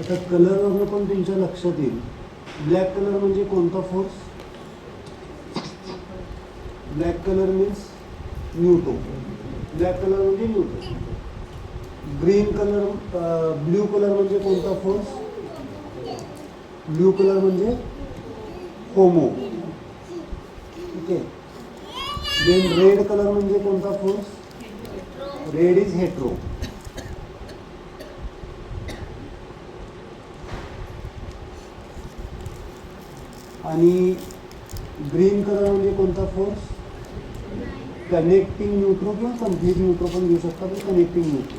आता कलरवरून पण तुमच्या लक्षात येईल. ब्लॅक कलर म्हणजे कोणता force? Black colour means Newton. Black colour म्हणजे Newton. Green colour, blue colour म्हणजे कोणता फोर्स? ब्ल्यू कलर म्हणजे होमो. ठीक आहे. देन रेड कलर म्हणजे कोणता फोर्स? Red is hetero. आणि ग्रीन कलर म्हणजे कोणता फोर्स? कनेक्टिंग न्यूट्रो किंवा कम्प्लीट न्यूट्रो पण घेऊ शकता, पण कनेक्टिंग न्यूट्रो.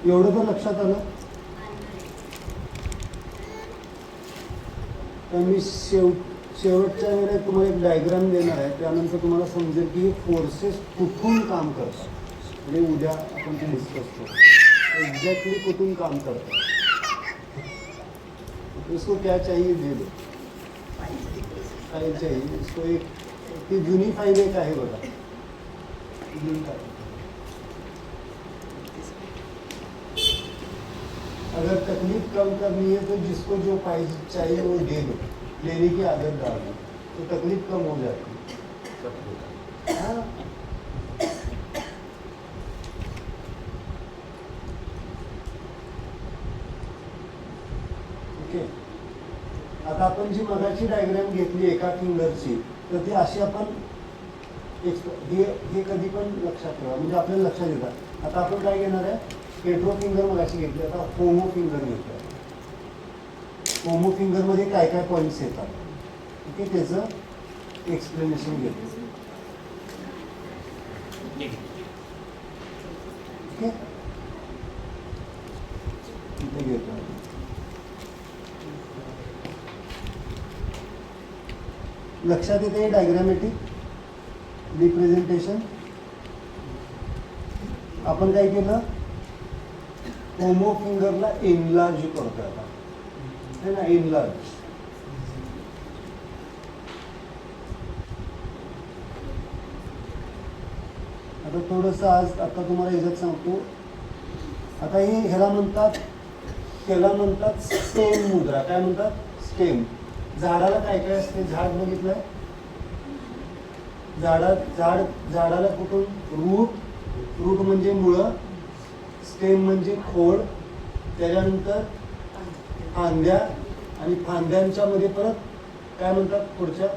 एवढं तर लक्षात आलं. तर मी शेवटच्या वेळेला तुम्हाला एक डायग्राम देणार आहे, त्यानंतर तुम्हाला समजेल की फोर्सेस कुठून काम करतात. म्हणजे उद्या आपण ते डिस्कस करू एक्झॅक्टली कुठून काम करतात. इसको क्या चाहिए दे दो. फाइल चाहिए इसको. एक ती जुनी फाइल एक आहे बघा. अगर तकलीफ कम करनी है तो जिसको जो फाइल चाहिए वो दे दो. लेने की आदत डाल दो तो तकलीफ कम हो जाती है. हाँ. ओके. आता आपण जी मगाची डायग्राम घेतली एका फिंगरची, तर ती अशी आपण हे कधी पण लक्षात ठेवा, म्हणजे आपल्याला लक्षात येतात. आता आपण काय घेणार आहे? हेट्रो फिंगर मगाशी घेतली, आता होमो फिंगर घेतलं. होमो फिंगर मध्ये काय काय पॉईंट्स येतात, ओके, त्याचं एक्सप्लेनेशन घेतो. ओके, इथे घेतो. लक्षात येते डायग्रामॅटिक रिप्रेझेंटेशन. आपण काय केलं? होमो फिंगरला एनलार्ज करतोय आता, है ना, एनलार्ज. आता थोडंसं आता तुम्हाला याच्यात सांगतो. आता हे ह्याला म्हणतात, त्याला म्हणतात स्टेम मुद्रा. काय म्हणतात? स्टेम. झाडाला काय काय असते? झाड बघितलंय? झाडाला कुठून? रूट म्हणजे मुळं, स्टेम म्हणजे खोड, त्याच्यानंतर फांद्या, आणि फांद्यांच्या मध्ये परत काय म्हणतात? पुढच्या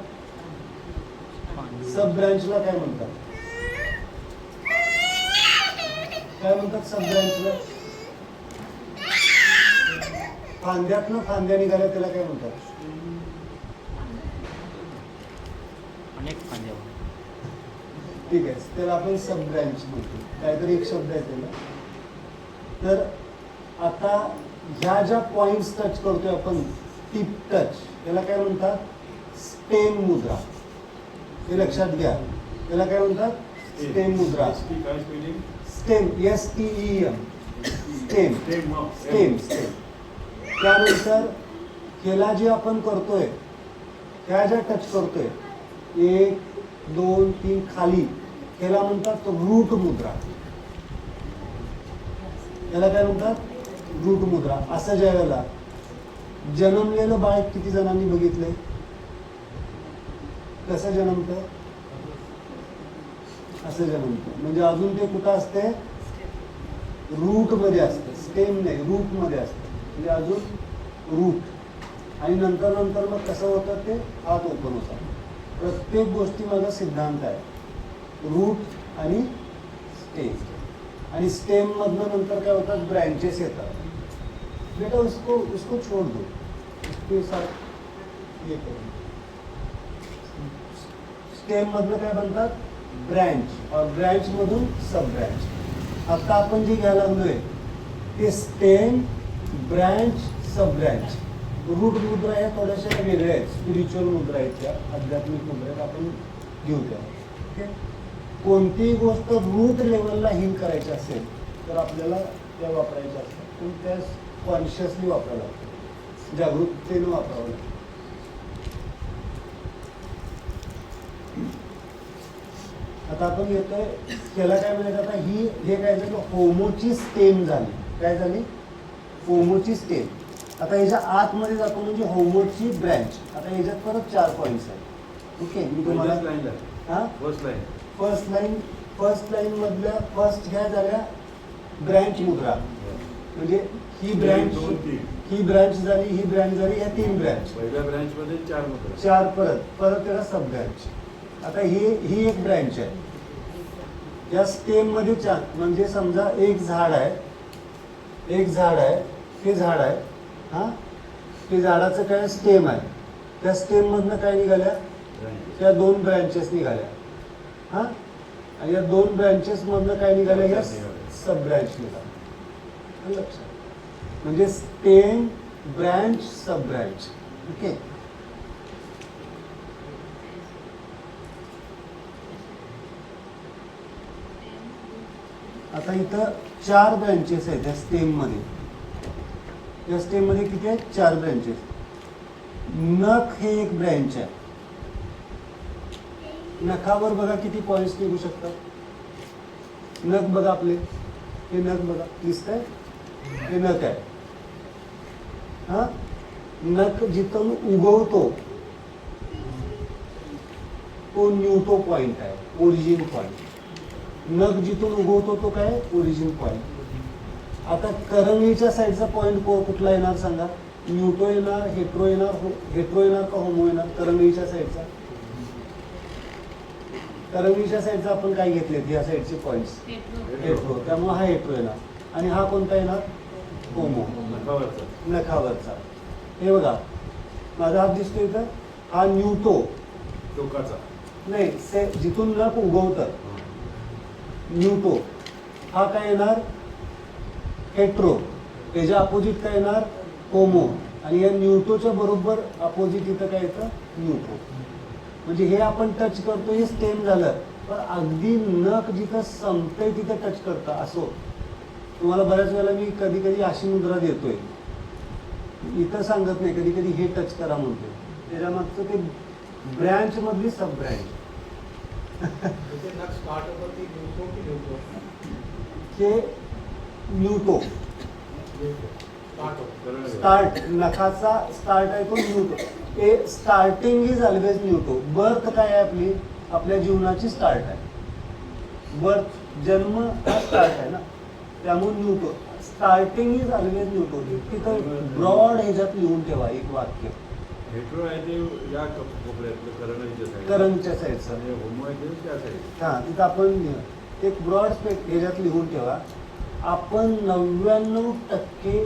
सब ब्रँचला काय म्हणतात? काय म्हणतात सब ब्रँचला? फांद्यातनं फांद्या निघाल्या त्याला काय म्हणतात? ठीक आहे, त्याला आपण सब ब्रँच म्हणतो. काहीतरी एक शब्द आहे त्याला. तर आता ह्या ज्या पॉइंट्स टच करतोय आपण, टिप टच, त्याला काय म्हणतात? स्टेम मुद्रा. हे लक्षात घ्या. त्याला काय म्हणतात? स्टेम मुद्रा. Stem, STEM, stem. स्टेम. त्यानंतर ह्याला जे आपण करतोय, ह्या ज्या टच करतोय 1, 2, 3 खाली, त्याला म्हणतात रूट मुद्रा. त्याला काय म्हणतात? रूट मुद्रा. असं ज्या वेळेला जन्मलेलं बाळ किती जणांनी बघितलंय? कसं जन्मतं? असं जन्मतं. म्हणजे अजून ते कुठं असते? रूट मध्ये असते. स्टेम नाही, रूट मध्ये असते. म्हणजे अजून रूट. आणि नंतर मग कसं होतं? ते हात ओपन होतात. प्रत्येक गोष्टी माझा सिद्धांत आहे, रूट आणि स्टेम. आणि स्टेम मधनं नंतर काय होतात? ब्रँचेस येतात. बेटा उसको छोड़ दो, उसके साथ ये करो. स्टेम मधनं काय बनतात? ब्रँच. और ब्रँच मधून सब ब्रँच. आता आपण जे घ्यायला लागलोय ते स्टेम, ब्रँच, सब ब्रँच. रूट मुद्रा या थोड्याशा वेगळ्या आहेत, स्पिरिच्युअल मुद्रा आहेत, त्या आध्यात्मिक मुद्रा आहेत, आपण घेऊ त्या. ओके. कोणतीही गोष्ट रूट लेवलला हील करायची असेल तर आपल्याला त्या वापरायच्या असतात, पण त्या कॉन्शियसली वापरावं लागतं, जागरूकतेने वापरावं लागतं. आता आपण येतोय त्याला काय म्हणायचं? आता हे काय झालं? होमोची स्टेम झाली. काय झाली? होमोची स्टेम. आता ह्याच्या आतमध्ये जातो म्हणजे होमोची ब्रँच. आता ह्याच्यात परत 4 पॉईंट्स आहेत. ओके, मी तुम्हाला फर्स्ट लाईन मधल्या फर्स्ट ह्या झाल्या ब्रँच मुद्रा, म्हणजे ही ब्रँच झाली, ही ब्रँच झाली, या 3 ब्रँच. पहिल्या ब्रँच मध्ये 4 मुद्रा, 4 परत त्याला सब ब्रँच. आता ही एक ब्रँच आहे. या स्टेम मध्ये 4, म्हणजे समजा एक झाड आहे, हे झाड आहे हा, ते झाडाचं काय स्टेम आहे, त्या स्टेम मधनं काय निघाल्या, त्या 2 ब्रँचेस निघाल्या हा, आणि या 2 ब्रँचेस मधनं काय निघाल्या, या सब ब्रँच निघाल्या. लक्षात, म्हणजे स्टेम, ब्रँच, सब ब्रँच. ओके, आता इथं 4 ब्रँचेस आहेत या स्टेम मध्ये. या स्टेम मध्ये किती आहेत, 4 ब्रँचेस. नख हे एक ब्रँच आहे. नखावर बघा किती पॉइंट्स निघू शकतात. नख बघा आपले, हे नख बघा दिसतंय, हे नख आहे हा. नख जिथून उगवतो तो न्यूटो पॉइंट आहे, ओरिजिन पॉइंट. नख जिथून उगवतो तो काय, ओरिजिन पॉइंट. आता करंगळीच्या साईडचा पॉइंट कुठला येणार सांगा. न्यूटो येणार, हेट्रो येणार का होमो येणार. करंगळीच्या साईडचा, करंगळीच्या साईडचा आपण काय घेतलेत, या साईडचे पॉइंट्स हेट्रो, त्यामुळे हा हेट्रो येणार. आणि हा कोणता येणार, होमो, नखावरचा. हे बघा माझा हात दिसतोय इथं, हा न्यूटो टोकाचा नाही, जिथून नख उगवतं न्यूटो. हा काय येणार, हेट्रो. त्याच्या अपोजिट काय येणार, होमो. आणि या न्यूटोच्या बरोबर अपोजिट इथं काय येतं, न्यूट्रो. म्हणजे हे आपण टच करतो, हे स्टेम झालं, पण अगदी नख जिथं संपतंय तिथं टच करतं. असो, तुम्हाला बऱ्याच वेळेला मी कधी कधी अशी मुद्रा देतोय, इथं सांगत नाही, कधी कधी हे टच करा म्हणतोय. त्याच्या मागचं ते ब्रँच मधली सब ब्रँच. हे न्यूटो स्टार्ट, नखाचा स्टार्ट आहे तो न्यूटो. हे स्टार्टिंग इज ऑलवेज न्यूटो. बर्थ काय आहे आपली, आपल्या जीवनाची स्टार्ट आहे. बर्थ, जन्म हा स्टार्ट आहे ना, त्यामुळे neutro. Starting is always neutro. तिथं ब्रॉड ह्याच्यात लिहून ठेवा एक वाक्य. हेट्रो आहे ते या कोपऱ्यातलं, करंगच्या साईडचं, होमो आहे ते त्या साईड. हां, तिथं आपण एक ब्रॉड स्पेक्ट ह्याच्यात लिहून ठेवा. आपण 99%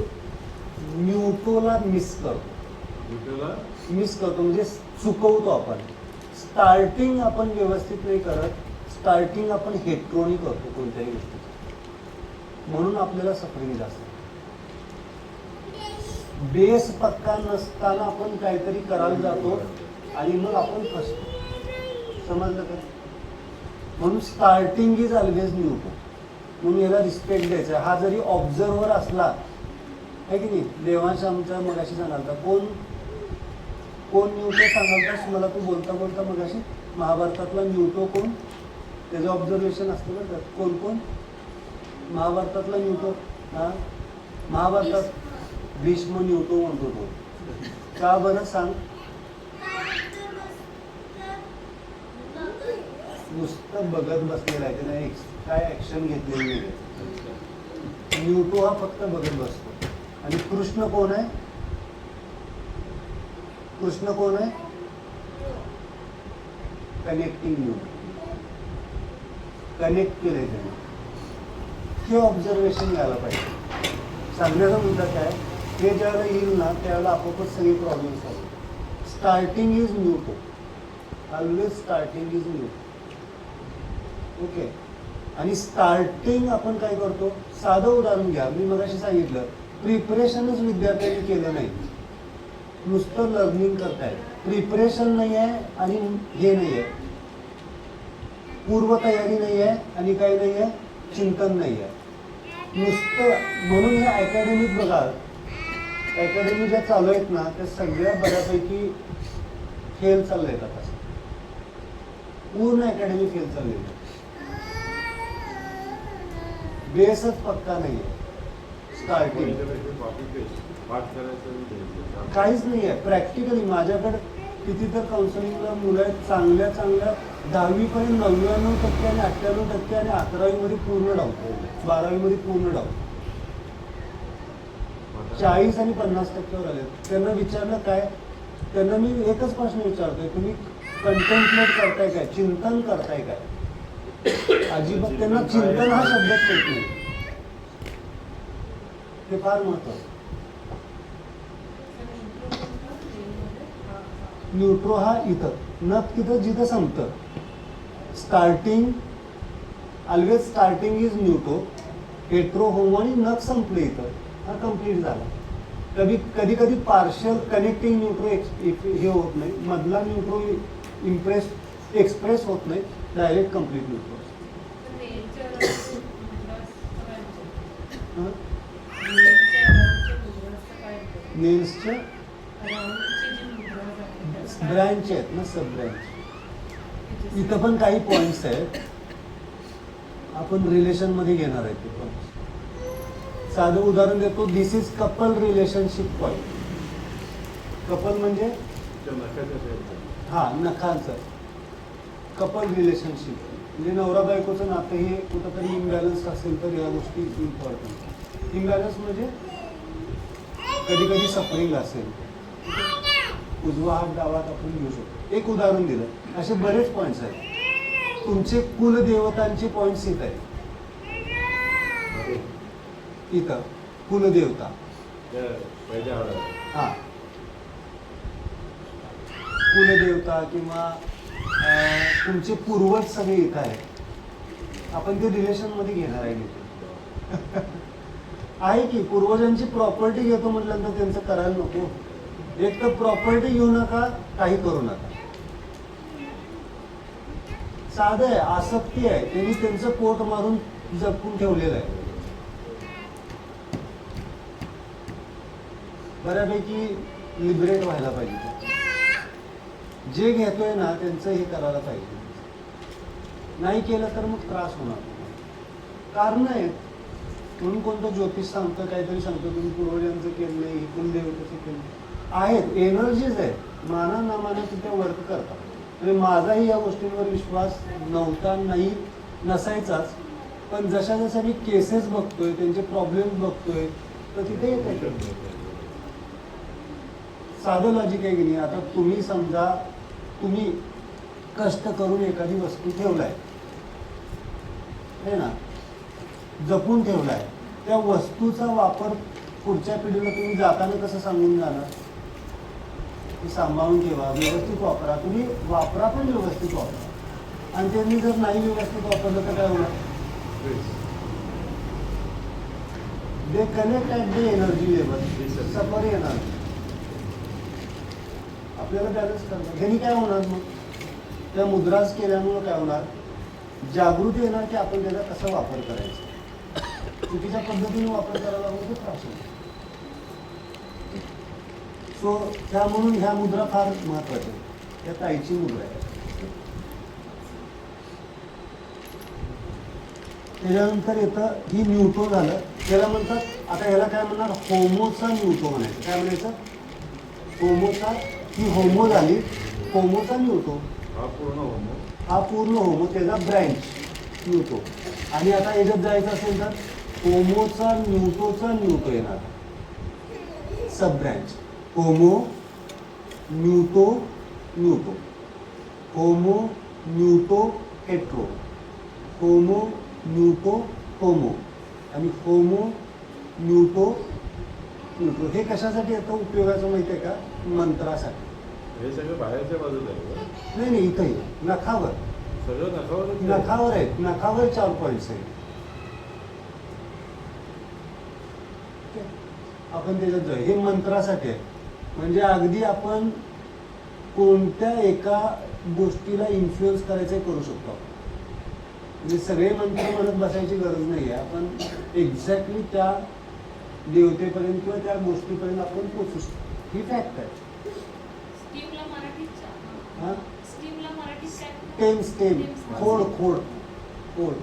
न्यूटोला मिस करतो, म्हणजे चुकवतो आपण. स्टार्टिंग आपण व्यवस्थित नाही करत, स्टार्टिंग आपण हेट्रोनी करतो कोणत्याही गोष्टी, म्हणून आपल्याला सफरिंग जास्त. बेस पक्का नसताना आपण काहीतरी करायला जातो आणि मग आपण फसतो. समजलं का? म्हणून स्टार्टिंग इज ऑलवेज न्यूटो. म्हणून याला रिस्पेक्ट द्यायचा. हा जरी ऑब्झर्वर असला आहे की नाही, देवांश आमच्या मगाशी सांगालता, कोण न्यूटो सांगालतास मला तू बोलता बोलता मगाशी. महाभारतातला न्यूटो कोण, त्याचं ऑब्झर्वेशन असतं बरं का. कोण महाभारतातला न्यूटो. हा, महाभारतात भीष्म न्यूटो म्हणतो तो. का बरं सांग. नुसतं बघत बसलेला आहे, त्याने काय ऍक्शन घेतलेली नाही. न्यूटो हा फक्त बघत बसतो. आणि कृष्ण कोण आहे, कनेक्टिंग न्यूटो. कनेक्ट केलंय त्याने. हे ऑब्झर्वेशन घ्यायला पाहिजे. सांगण्याचा मुद्दा काय, हे ज्यावेळेला येईल ना त्यावेळेला आपोआपच सगळे problem solve. Starting is neutro, always starting is neutro. Okay. आणि स्टार्टिंग आपण काय करतो, साधं उदाहरण घ्या. मी मगाशी सांगितलं, प्रिपरेशनच विद्यार्थ्यांनी केलं नाही, नुसतं लर्निंग करतायत. प्रिपरेशन नाही आहे आणि हे नाही आहे, पूर्वतयारी नाही आहे आणि काही नाही आहे, चिंतन नाही आहे, नुसतं. म्हणून हे अकॅडमिक बघा, अकॅडमी ज्या चालू आहेत ना त्या सगळ्या बऱ्यापैकी फेल चालल्या आहेत. आता पूर्ण अकॅडमी फेल चालली आहे. बेसच पक्का नाही आहे. स्टार्टिंग कॉपी पेस्ट पाठ करायचं आणि द्यायचं. काहीच नाही आहे प्रॅक्टिकली. माझ्याकडे किती तर काउन्सिलिंगला मुलं आहेत चांगल्या 10वीपर्यंत 99% आणि 98% आणि 11वीमध्ये पूर्ण डाऊट, 12वीमध्ये पूर्ण डाऊट. 40 आणि 50%वर आले. त्यांना विचारलं काय, त्यांना मी एकच प्रश्न विचारतोय, तुम्ही कंटेम्पलेट करताय काय, चिंतन करताय काय? अजिबात त्यांना चिंतन हा शब्दच येत नाही. ते फार महत्वाचं. न्यूट्रो हा इथं नख तिथं जिथं संपतं. Starting always starting is neutro. Hetero homo आणि नख संपले इथं, हा कम्प्लीट झाला. कधी कधी पार्शल कनेक्टिंग न्यूट्रो हे होत नाही, मधला न्यूट्रो एक्सप्रेस होत नाही, डायरेक्ट कम्प्लीट न्यूट्रो. नेल्सच्या ब्रँच आहेत ना, सब ब्रँच. इथं पण काही पॉइंट्स आहेत, आपण रिलेशन मध्ये घेणार आहे ते पॉइंट. साधं उदाहरण देतो. This is couple relationship point. Couple म्हणजे हा नखांचं कपल रिलेशनशिप म्हणजे नवरा बायकोचं नातं हे कुठंतरी इम्बॅलन्स असेल तर या गोष्टी इम्पॉर्टंट. इम्बॅलन्स म्हणजे कधी कधी सफरिंग असेल, उजवा हात डावा हात आपण घेऊ शकतो. एक उदाहरण दिलं, असे बरेच पॉईंट्स आहेत. तुमचे कुलदेवतांचे पॉईंट्स इथं आहेत. इथं कुलदेवता हा कुलदेवता किंवा तुमचे पूर्वज सगळे इथं आहेत. आपण ते रिलेशन मध्ये घेणार आहे. आहे की पूर्वजांची प्रॉपर्टी घेतो म्हटल्यानंतर त्यांचं करायला नको. एक तर प्रॉपर्टी घेऊ नका, काही करू नका. साधं आहे, आसक्ती आहे. त्यांनी त्यांचं पोट मारून जपून ठेवलेलं आहे. बऱ्यापैकी लिबरेट व्हायला पाहिजे. जे घेतोय ना त्यांचं हे करायला पाहिजे. नाही केलं तर मग त्रास होणार. कारण आहेत म्हणून कोणतं ज्योतिष सांगतं, काहीतरी सांगतं तुम्ही पूर्वजांचं केलं नाही, कुलदेवतेचं केलं आहेत. एनर्जीज आहेत, माना ना माना तिथे वर्क करतात. म्हणजे माझाही या गोष्टींवर विश्वास नव्हता, नाही नसायचाच. पण जशा जशा मी केसेस बघतोय, त्यांचे प्रॉब्लेम्स बघतोय, तर तिथे येत आहे. साधं लॉजिक आहे की नाही. आता तुम्ही समजा तुम्ही कष्ट करून एखादी वस्तू ठेवलाय है ना, जपून ठेवलाय, त्या वस्तूचा वापर पुढच्या पिढीला तुम्ही जाताना कसं सांगून जाणार की सांभाळून ठेवा, व्यवस्थित वापरा. तुम्ही वापरा पण व्यवस्थित वापरा. आणि त्यांनी जर नाही व्यवस्थित वापरलं तर काय होणार? They connect at the energy level, सफर येणार. आपल्याला बॅलन्स करणार. ह्यानी काय होणार मग? त्या मुद्रास केल्यामुळं काय होणार? जागृती येणार की आपण त्याचा कसा वापर करायचा. चुकीच्या पद्धतीने वापर करायला लागलो तर त्रास होतो. सो त्या म्हणून ह्या मुद्रा फार महत्वाच्या आहेत. त्या ताईची मुद्रा आहे. त्याच्यानंतर येतं ही न्यूटो झालं. त्याला म्हणतात, आता ह्याला काय म्हणणार? होमोचा न्यूटो म्हणायचं. काय म्हणायचं? होमोचा. ही होमो झाली, होमोचा न्यूटो. हा पूर्ण होमो, हा पूर्ण होमो, त्याचा ब्रँच न्यूटो. आणि आता याच्यात जायचं असेल तर होमोचा न्यूटोचा न्यूटो येणार, sub branch. Homo neutro neutro, homo neutro hetero, homo neutro homo आणि होमो न्यूटो न्यूट्रो. हे कशासाठी येतं उपयोगाचं माहिती आहे का? मंत्रासाठी. हे सगळं बाहेरच्या बाजूला आहे. नाही नाही, इथंही नखावर, सगळं नखावर नखावर आहेत. नखावर 4 पॉईंट्स आहेत. आपण त्याच्यात जाऊ. हे मंत्रासाठी आहे. म्हणजे अगदी आपण कोणत्या एका गोष्टीला इन्फ्लुएन्स करायचं करू शकतो. म्हणजे सगळे मंत्र म्हणत बसायची गरज नाही आहे. आपण एक्झॅक्टली त्या देवतेपर्यंत किंवा त्या गोष्टीपर्यंत आपण पोचू शकतो. ही फॅक्ट आहे. स्टेम खोड खोड खोड.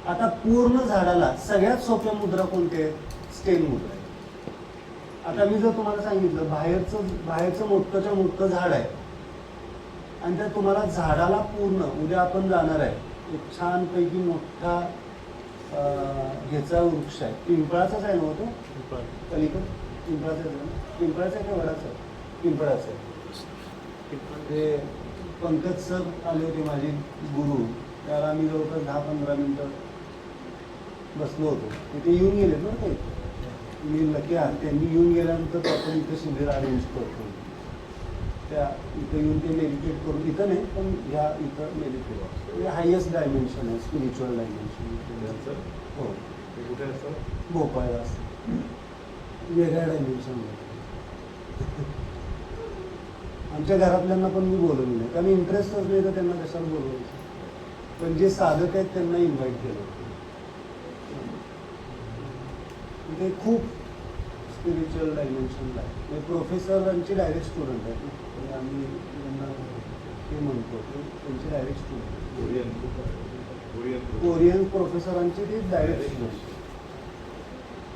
आता पूर्ण झाडाला सगळ्यात सोप्या मुद्रा कोणत्या आहेत? स्टेन मुद्रा आहे. आता मी जर तुम्हाला सांगितलं बाहेरचं मोठंच्या मोठं झाड आहे आणि त्या तुम्हाला झाडाला पूर्ण उद्या आपण जाणार आहे एक छानपैकी मोठा ह्याचा वृक्ष आहे, पिंपळाचाच आहे ना तो पलीकड, पिंपळाचा आहे ना, पिंपळाचा आहे का वडाचा आहे? पिंपळाचा आहे. ते पंकज सर आले होते माझे गुरु, त्याला आम्ही जवळपास 10-15 मिनिटं बसलो होतो. तिथे येऊन गेले ना ते, मी नक्की त्यांनी येऊन गेल्यानंतर आपण इथं शिबिर अरेंज करतो. त्या इथं येऊन ते मेडिटेट करून, इथं नाही पण ह्या इथं मेडिटेट म्हणजे हायेस्ट डायमेन्शन आहे, स्पिरिच्युअल डायमेन्शन. हो, ते कुठे असतं? भोपाळला असतं, वेगळ्या डायमेन्शनमध्ये. आमच्या घरातल्यांना पण मी बोलवलं नाही, कारण इंटरेस्टच नाही तर त्यांना कशाला बोलवायचं. पण जे साधक आहेत त्यांना इन्व्हाइट केलं. ते खूप स्पिरिच्युअल डायमेन्शनला आहे, म्हणजे प्रोफेसरांची डायरेक्ट स्टुडंट आहेत ना, म्हणजे आम्ही त्यांना ते म्हणतो ते त्यांचे डायरेक्ट स्टुडंट, कोरियन प्रोफेसरांची ते डायरेक्ट स्टुडंट.